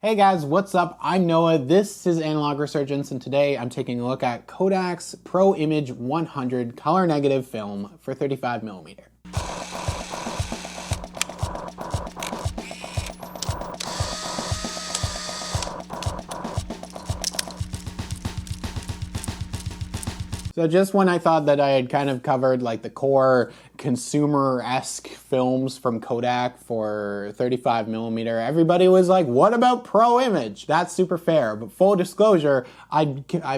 Hey guys, what's up? I'm Noah, this is Analog Resurgence, and today I'm taking a look at Kodak's Pro Image 100 color negative film for 35mm. So just when I thought that I had kind of covered like the core consumer-esque films from Kodak for 35mm, everybody was like, what about Pro Image? That's super fair, but full disclosure, I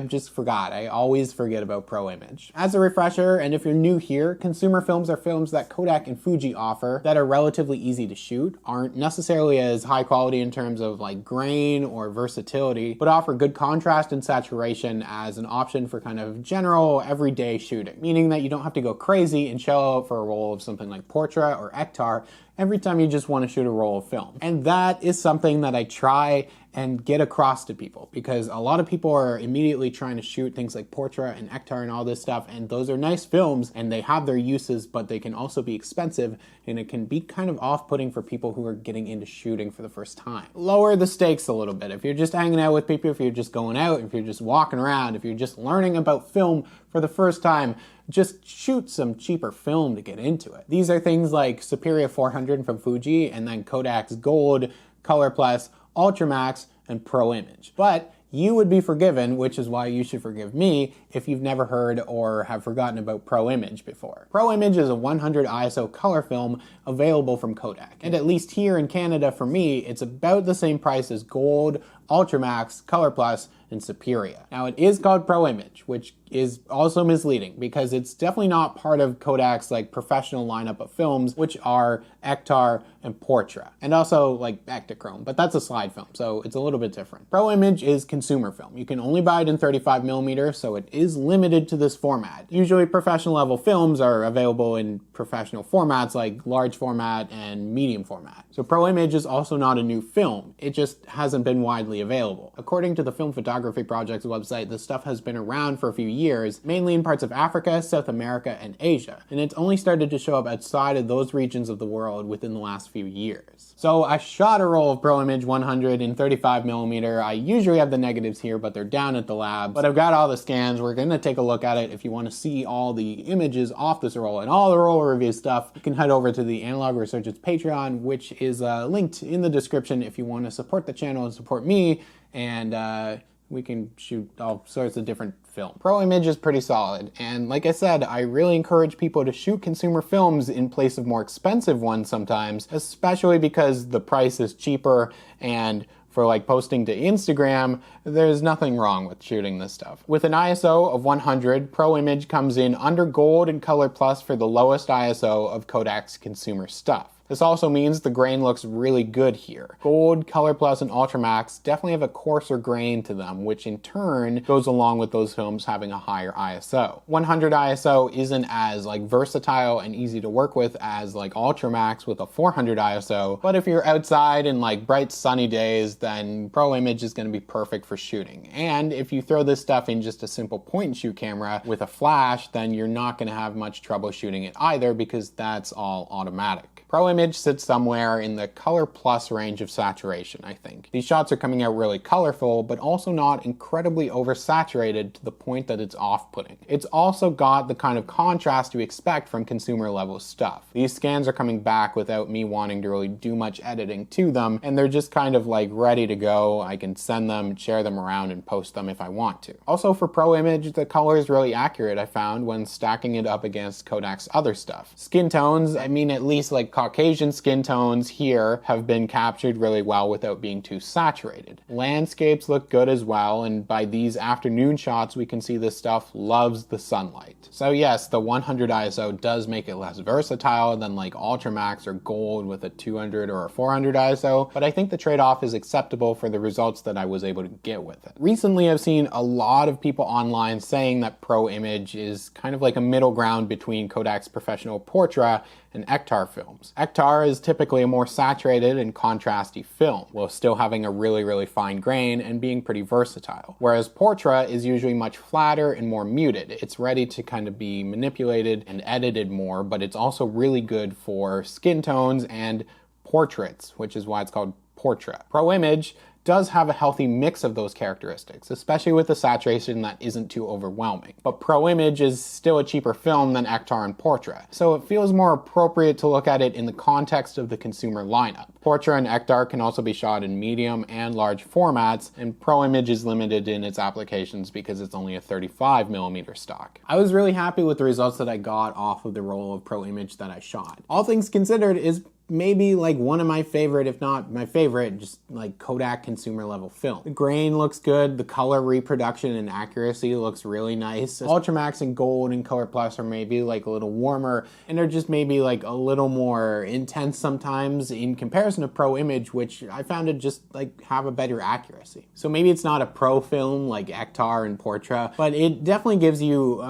just forgot. I always forget about Pro Image. As a refresher, and if you're new here, consumer films are films that Kodak and Fuji offer that are relatively easy to shoot, aren't necessarily as high quality in terms of like grain or versatility, but offer good contrast and saturation as an option for kind of general everyday shooting, meaning that you don't have to go crazy and shell out for a roll of something like Portra or Ektar every time you just want to shoot a roll of film. And that is something that I try and get across to people, because a lot of people are immediately trying to shoot things like Portra and Ektar and all this stuff, and those are nice films and they have their uses, but they can also be expensive and it can be kind of off-putting for people who are getting into shooting for the first time. Lower the stakes a little bit. If you're just hanging out with people, if you're just going out, if you're just walking around, if you're just learning about film for the first time, just shoot some cheaper film to get into it. These are things like Superior 400 from Fuji, and then Kodak's Gold, Color Plus, Ultramax, and Pro Image. But you would be forgiven, which is why you should forgive me, if you've never heard or have forgotten about Pro Image before. Pro Image is a 100 ISO color film available from Kodak. And at least here in Canada, for me, it's about the same price as Gold, Ultramax, Color Plus, and Superior. Now it is called Pro Image, which is also misleading because it's definitely not part of Kodak's like professional lineup of films, which are Ektar and Portra, and also like Ektachrome, but that's a slide film, so it's a little bit different. Pro Image is consumer film. You can only buy it in 35mm, so it is limited to this format. Usually professional level films are available in professional formats like large format and medium format. So Pro Image is also not a new film, it just hasn't been widely available. According to the Film Photography Project's website, this stuff has been around for a few years, mainly in parts of Africa, South America, and Asia, and it's only started to show up outside of those regions of the world within the last few years. So I shot a roll of Pro Image 100 in 35mm. I usually have the negatives here, but they're down at the lab. But I've got all the scans. We're gonna take a look at it. If you want to see all the images off this roll and all the roll review stuff, you can head over to the Analog Resurgence Patreon, which is linked in the description if you want to support the channel and support me, and we can shoot all sorts of different film. Pro Image is pretty solid, and like I said, I really encourage people to shoot consumer films in place of more expensive ones sometimes, especially because the price is cheaper, and for like posting to Instagram, there's nothing wrong with shooting this stuff. With an ISO of 100, Pro Image comes in under Gold and Color Plus for the lowest ISO of Kodak's consumer stuff. This also means the grain looks really good here. Gold, Color Plus, and Ultramax definitely have a coarser grain to them, which in turn goes along with those films having a higher ISO. 100 ISO isn't as like versatile and easy to work with as like Ultramax with a 400 ISO, but if you're outside in like bright sunny days, then Pro Image is going to be perfect for shooting. And if you throw this stuff in just a simple point and shoot camera with a flash, then you're not going to have much trouble shooting it either, because that's all automatic. Pro Image sits somewhere in the Color Plus range of saturation, I think. These shots are coming out really colorful, but also not incredibly oversaturated to the point that it's off-putting. It's also got the kind of contrast you expect from consumer level stuff. These scans are coming back without me wanting to really do much editing to them, and they're just kind of like ready to go. I can send them, share them around, and post them if I want to. Also for Pro Image, the color is really accurate, I found, when stacking it up against Kodak's other stuff. Skin tones, I mean, at least like Caucasian skin tones here have been captured really well without being too saturated. Landscapes look good as well, and by these afternoon shots we can see this stuff loves the sunlight. So yes, the 100 ISO does make it less versatile than like Ultramax or Gold with a 200 or a 400 ISO, but I think the trade-off is acceptable for the results that I was able to get with it. Recently I've seen a lot of people online saying that Pro Image is kind of like a middle ground between Kodak's professional Portra and Ektar films. Ektar is typically a more saturated and contrasty film, while still having a really fine grain and being pretty versatile. Whereas Portra is usually much flatter and more muted. It's ready to kind of be manipulated and edited more, but it's also really good for skin tones and portraits, which is why it's called Portra. Pro Image does have a healthy mix of those characteristics, especially with the saturation that isn't too overwhelming. But Pro Image is still a cheaper film than Ektar and Portra, so it feels more appropriate to look at it in the context of the consumer lineup. Portra and Ektar can also be shot in medium and large formats, and Pro Image is limited in its applications because it's only a 35mm stock. I was really happy with the results that I got off of the roll of Pro Image that I shot. All things considered, is maybe like one of my favorite, if not my favorite, just like Kodak consumer level film. The grain looks good, the color reproduction and accuracy looks really nice. Ultramax and Gold and Color Plus are maybe like a little warmer, and they're just maybe like a little more intense sometimes in comparison to Pro Image, which I found to just like have a better accuracy. So maybe it's not a pro film like Ektar and Portra, but it definitely gives you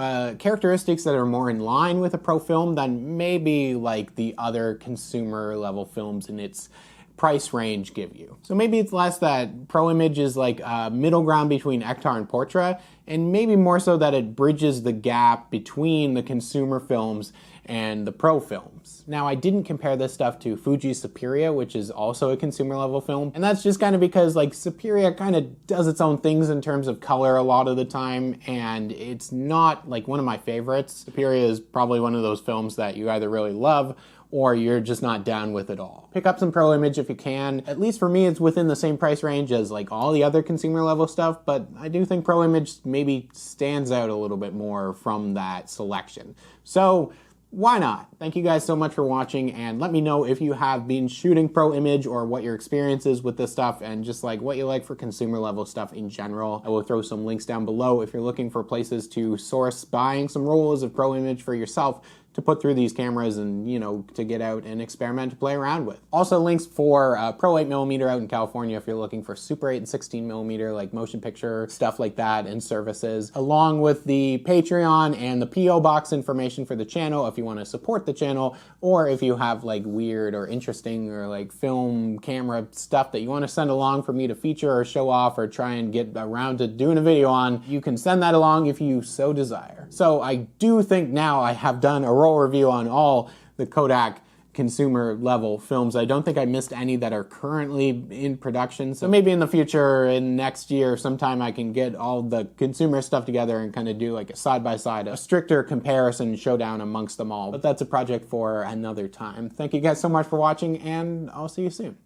characteristics that are more in line with a pro film than maybe like the other consumer level films in its price range give you. So maybe it's less that Pro Image is like a middle ground between Ektar and Portra, and maybe more so that it bridges the gap between the consumer films and the pro films. Now, I didn't compare this stuff to Fuji's Superia, which is also a consumer level film, and that's just kind of because like Superia kind of does its own things in terms of color a lot of the time, and it's not like one of my favorites. Superia is probably one of those films that you either really love or you're just not down with it all. Pick up some Pro Image if you can. At least for me, it's within the same price range as like all the other consumer level stuff, but I do think Pro Image maybe stands out a little bit more from that selection. So why not? Thank you guys so much for watching, and let me know if you have been shooting Pro Image or what your experience is with this stuff and just like what you like for consumer level stuff in general. I will throw some links down below if you're looking for places to source buying some rolls of Pro Image for yourself to put through these cameras and, you know, to get out and experiment to play around with. Also links for Pro 8mm out in California if you're looking for Super 8 and 16mm like motion picture stuff like that and services, along with the Patreon and the P.O. box information for the channel if you want to support the channel, or if you have like weird or interesting or like film camera stuff that you want to send along for me to feature or show off or try and get around to doing a video on, you can send that along if you so desire. So I do think now I have done a roll review on all the Kodak consumer level films. I don't think I missed any that are currently in production. So maybe in the future, in next year, sometime I can get all the consumer stuff together and kind of do like a side-by-side, a stricter comparison showdown amongst them all. But that's a project for another time. Thank you guys so much for watching, and I'll see you soon.